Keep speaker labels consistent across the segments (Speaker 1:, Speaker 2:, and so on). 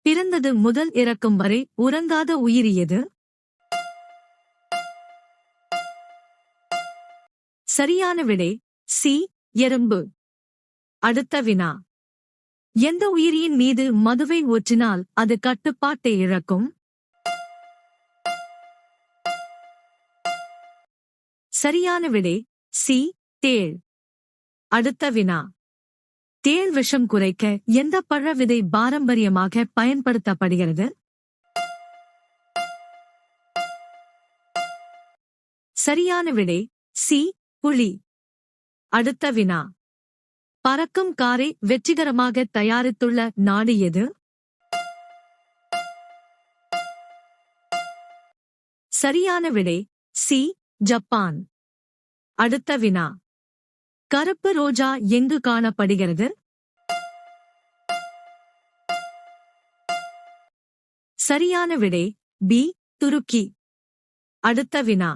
Speaker 1: பிறந்தது முதல் இறக்கும் வரை உறங்காத உயிரி எது? சரியான விடை சி. எறும்பு. அடுத்த வினா. எந்த உயிரியின் மீது மதுவை ஊற்றினால் அது கட்டுப்பாட்டை இழக்கும்? சரியான விடை சி. தேள். அடுத்த வினா. தேள் விஷம் குறைக்க எந்த பழ விதை பாரம்பரியமாக பயன்படுத்தப்படுகிறது? சரியான விடை சி. புளி. அடுத்த வினா. பறக்கும் காரை வெற்றிகரமாக தயாரித்துள்ள நாடு எது? சரியான விடை சி. ஜப்பான். அடுத்த வினா. கருப்பு ரோஜா எங்கு காணப்படுகிறது? சரியான விடை பி. துருக்கி. அடுத்த வினா.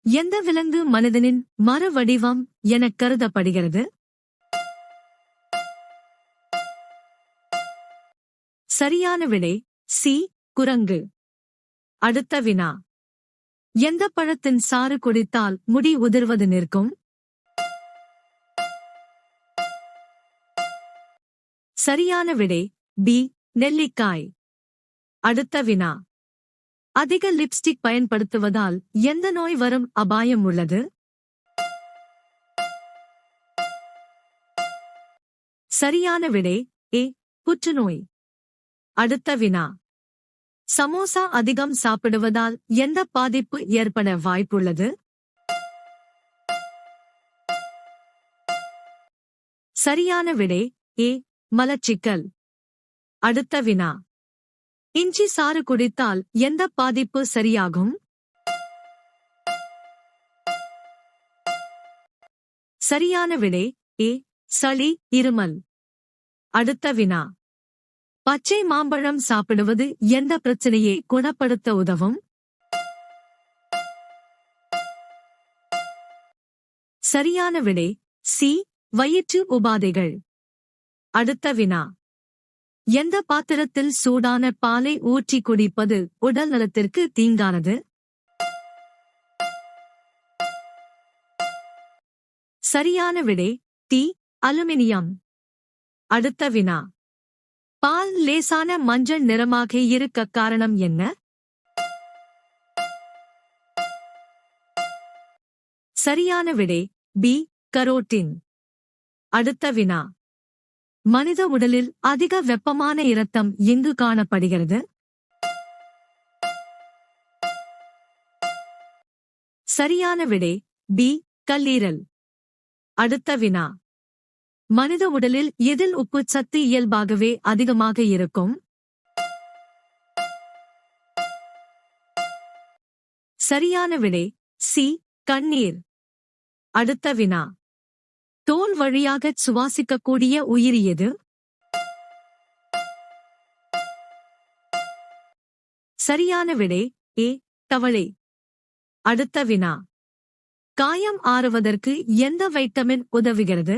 Speaker 1: எந்த விலங்கு மனிதனின் மறு வடிவம் எனக் கருதப்படுகிறது? சரியான விடை சி. குரங்கு. அடுத்த வினா. எந்த பழத்தின் சாறு குடித்தால் முடி உதிர்வது நிற்கும்? சரியான விடை பி. நெல்லிக்காய். அடுத்த வினா. அதிக லிப்ஸ்டிக் பயன்படுத்துவதால் எந்த நோய் வரும் அபாயம் உள்ளது? சரியான விடை ஏ. புற்றுநோய். அடுத்த வினா. சமோசா அதிகம் சாப்பிடுவதால் எந்த பாதிப்பு ஏற்பட வாய்ப்புள்ளது? சரியான விடை ஏ. மலச்சிக்கல். அடுத்த வினா. இஞ்சி சாறு குடித்தால் எந்த பாதிப்பு சரியாகும்? சரியான விடை ஏ. சளி, இருமல். அடுத்த வினா. பச்சை மாம்பழம் சாப்பிடுவது எந்த பிரச்சனையை குணப்படுத்த உதவும்? சரியான விடை சி. வயிற்று உபாதைகள். அடுத்த வினா. எந்த பாத்திரத்தில் சூடான பாலை ஊற்றி குடிப்பது உடல் நலத்திற்கு தீங்கானது? சரியான விடை டி. அலுமினியம். அடுத்த வினா. பால் லேசான மஞ்சள் நிறமாக இருக்க காரணம் என்ன? சரியான விடை பி. கரோட்டின். அடுத்த வினா. மனித உடலில் அதிக வெப்பமான இரத்தம் எங்கு காணப்படுகிறது? சரியான விடை பி. கல்லீரல். அடுத்த வினா. மனித உடலில் எதில் உப்பு சத்து இயல்பாகவே அதிகமாக இருக்கும்? சரியான விடை சி. கண்ணீர். அடுத்த வினா. தோல் வழியாக சுவாசிக்கக்கூடிய உயிரி எது? சரியான விடை ஏ. தவளை. அடுத்த வினா. காயம் ஆறுவதற்கு எந்த வைட்டமின் உதவுகிறது?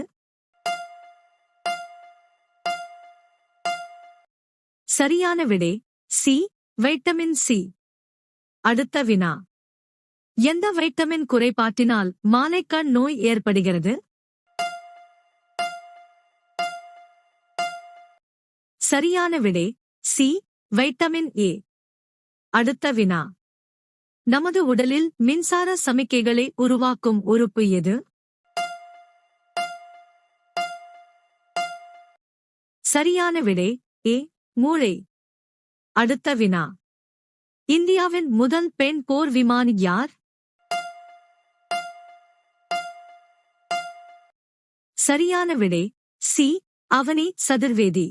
Speaker 1: சரியான விடை சி. Vitamin C. அடுத்த வினா. எந்த வைட்டமின் குறைபாட்டினால் மாலைக்கண் நோய் ஏற்படுகிறது? சரியான விடை சி. Vitamin A. அடுத்த வினா. நமது உடலில் மின்சார சமிக்கைகளை உருவாக்கும் உறுப்பு எது? சரியான விடை ஏ. மூளை. அடுத்த வினா. இந்தியாவின் முதல் பெண் போர் விமானி யார்? சரியான விடை சி. அவனி சதுர்வேதி.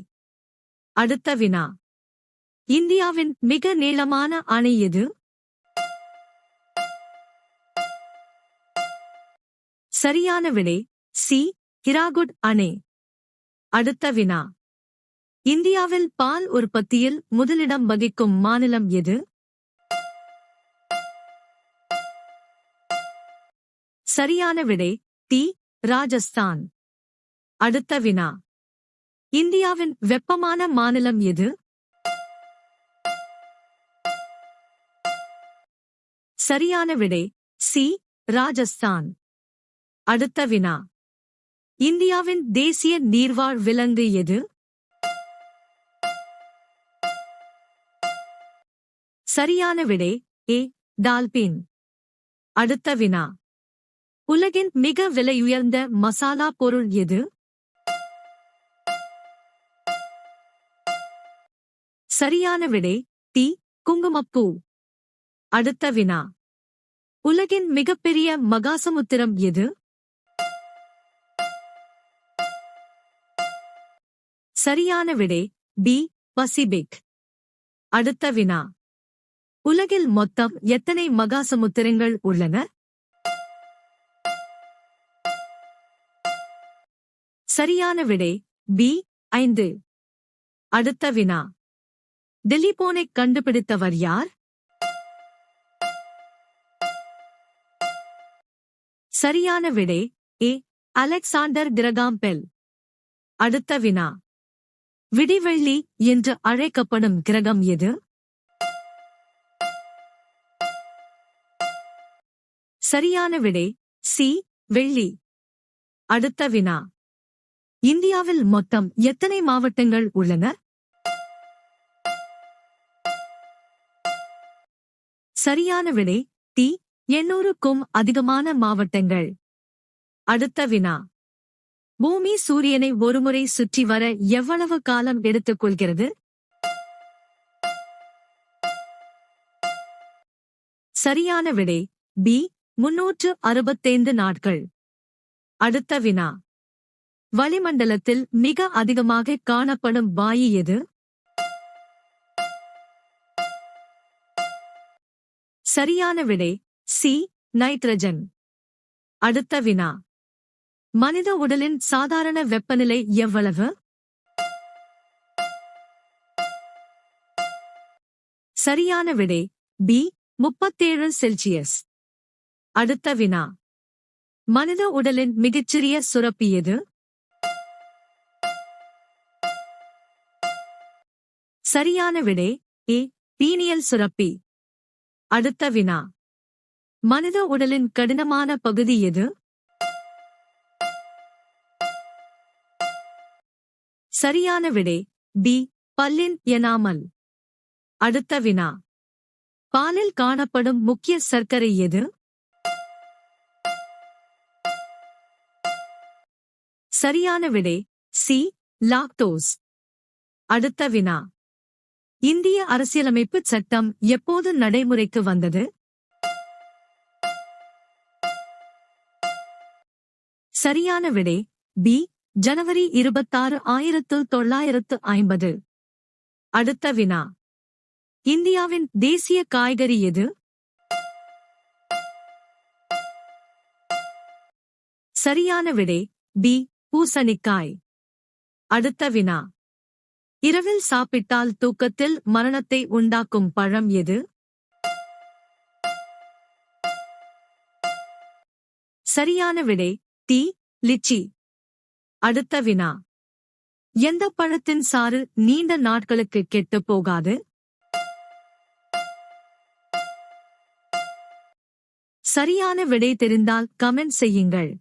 Speaker 1: அடுத்த வினா. இந்தியாவின் மிக நீளமான அணை எது? சரியான விடை சி. ஹிராகுட் அணை. அடுத்த வினா. இந்தியாவில் பால் உற்பத்தியில் முதலிடம் வகிக்கும் மாநிலம் எது? சரியான விடை டி. ராஜஸ்தான். அடுத்த வினா. இந்தியாவின் வெப்பமான மாநிலம் எது? சரியான விடை சி. ராஜஸ்தான். அடுத்த வினா. இந்தியாவின் தேசிய நீர்வாழ் விலங்கு எது? சரியான விடை ஏ. டால்பின். அடுத்த வினா. உலகின் மிக விலையுயர்ந்த மசாலா பொருள் எது? சரியான விடை டி. குங்குமப்பூ. அடுத்த வினா. உலகின் மிகப்பெரிய மகாசமுத்திரம் எது? சரியான விடை பி. பசிபிக். அடுத்த வினா. உலகில் மொத்தம் எத்தனை மகாசமுத்திரங்கள் உள்ளன? சரியான விடை பி. 5. அடுத்த வினா. டெலிபோனைக் கண்டுபிடித்தவர் யார்? சரியான விடை ஏ. Alexander Graham bell. அடுத்த வினா. விடிவெள்ளி என்று அழைக்கப்படும் கிரகம் எது? சரியான விடை சி. வெள்ளி. அடுத்த வினா. இந்தியாவில் மொத்தம் எத்தனை மாவட்டங்கள் உள்ளன? சரியான விடை டி. 800க்கும் அதிகமான மாவட்டங்கள். அடுத்த வினா. பூமி சூரியனை ஒருமுறை சுற்றி வர எவ்வளவு காலம் எடுத்துக்கொள்கிறது? சரியான விடை பி. 365 நாட்கள். அடுத்த வினா. வளிமண்டலத்தில் மிக அதிகமாக காணப்படும் வாயு எது? சரியான விடை சி. நைட்ரஜன். அடுத்த வினா. மனித உடலின் சாதாரண வெப்பநிலை எவ்வளவு? சரியான விடை பி. 37 செல்சியஸ். அடுத்த வினா. மனித உடலின் மிகச்சிறிய சுரப்பி எது? சரியான விடை ஏ. பீனியல் சுரப்பி. அடுத்த வினா. மனித உடலின் கடினமான பகுதி எது? சரியான விடை பி. பல்லின் எனாமல். அடுத்த வினா. பாலில் காணப்படும் முக்கிய சர்க்கரை எது? சரியான விடை சி. லாக்டோஸ். அடுத்த வினா. இந்திய அரசியலமைப்பு சட்டம் எப்போது நடைமுறைக்கு வந்தது? சரியான விடை பி. ஜனவரி 26, 1950. அடுத்த வினா. இந்தியாவின் தேசிய காய்கறி எது? சரியான விடை பி. பூசணிக்காய். அடுத்த வினா. இரவில் சாப்பிட்டால் தூக்கத்தில் மரணத்தை உண்டாக்கும் பழம் எது? சரியான விடை டி. லிச்சி. அடுத்த வினா. எந்த பழத்தின் சாறு நீண்ட நாட்களுக்கு கெட்டுப் போகாது? சரியான விடை தெரிந்தால் கமெண்ட் செய்யுங்கள்.